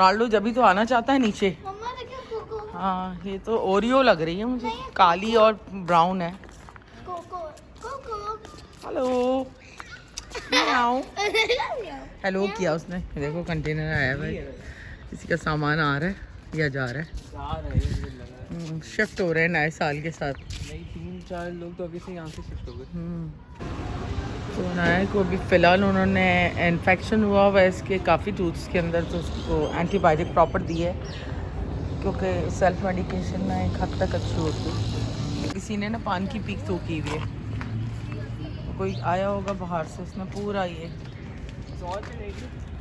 Ronaldo जब भी तो आना चाहता है नीचे। हाँ ये तो ओरियो लग रही है मुझे, काली और ब्राउन है। हेलो हेलो किया उसने। देखो कंटेनर आया भाई, किसी का सामान आ रहा है या जा रहा है। शिफ्ट हो रहे हैं नए साल के साथ। नहीं 3-4 लोग तो अभी से यहाँ से शिफ्ट हो गए। तो नाया को अभी फ़िलहाल उन्होंने इन्फेक्शन हुआ हुआ है इसके काफ़ी टूथ्स के अंदर, तो उसको एंटीबायोटिक प्रॉपर दी है क्योंकि सेल्फ मेडिकेशन ना एक हद तक अच्छी होती है। किसी ने ना पान की पीक तो की हुई है, तो कोई आया होगा बाहर से, उसने पूरा ये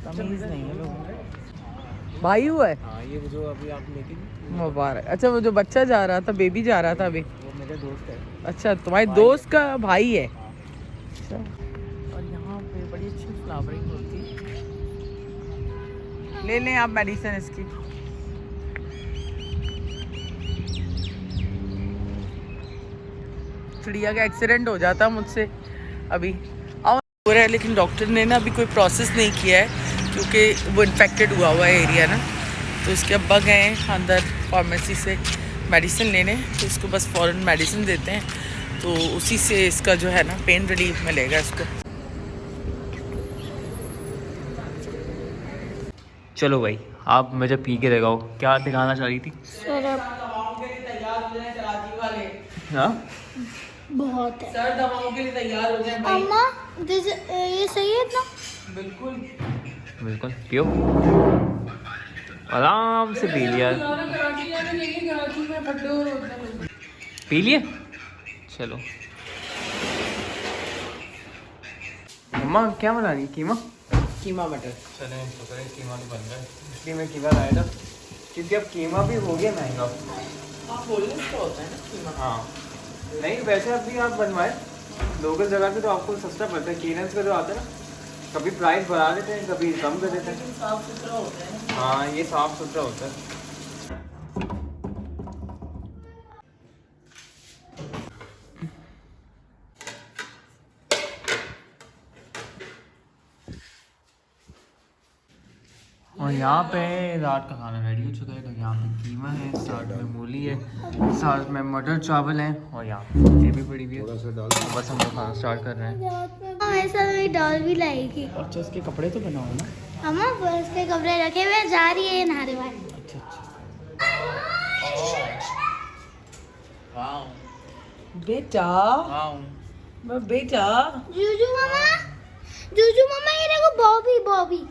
तमीज़ नहीं है लोगों को। भाई हुआ है हाँ, ये जो अभी आप लेके मुबारक। अच्छा वो जो बच्चा जा रहा था, बेबी जा रहा था अभी, वो मेरे दोस्त है। अच्छा तुम्हारे दोस्त का भाई है। अच्छा, और यहाँ पे बड़ी अच्छी फ्लावरिंग होती है। ले लें आप मेडिसिन इसकी। चिड़िया का एक्सीडेंट हो जाता मुझसे अभी और हो रहा है, लेकिन डॉक्टर ने ना अभी कोई प्रोसेस नहीं किया है क्योंकि वो इन्फेक्टेड हुआ हुआ है एरिया ना, तो उसके अब गए हैं अंदर फार्मेसी से मेडिसिन लेने, तो इसको बस फ़ौरन मेडिसिन देते हैं, तो उसी से इसका जो है ना पेन रिलीफ मिलेगा इसको। चलो भाई, आप मुझे पी के दिखाओ, क्या दिखाना चाह रही थी? हाँ बहुत है। सर दवाओं के लिए तैयार हो जाए भाई। अम्मा ये सही है ना? बिल्कुल बिल्कुल पियो, आराम से पी लिया, पी लिए। चलो मम्मा क्या बना रही? कीमा? कीमा मटर। चले तो करें, कीमा तो बन रहा है, इसलिए मैं कीमा लाया था क्योंकि अब कीमा भी हो गया महंगा। हाँ बोलने से होता है ना कीमा। हाँ नहीं, वैसे अब भी आप बनवाए लोकल जगह पे तो आपको सस्ता पड़ता है। केनन्स का जो आता है ना, कभी प्राइस बढ़ा देते हैं, कभी कम कर देते हैं। साफ सुथरा होता है ना। हाँ ये साफ सुथरा होता है। और यहाँ पे रात का खाना रेडी हो चुका है। तो यहाँ पे कीमा है, साथ में मूली है, साथ में मटर चावल है, और यहाँ पे ये भी पड़ी हुई है। बस हम लोग खाना स्टार्ट कर रहे हैं। ऐसा मेरी डॉल भी लाएगी। अच्छा उसके कपड़े तो बनाओ ना। अम्मा उसके कपड़े रखे हुए जा रही है नहाने वाली। अच्छा वाह बेटा, बेटा जूजू मामा ये देखो बॉबी बॉबी।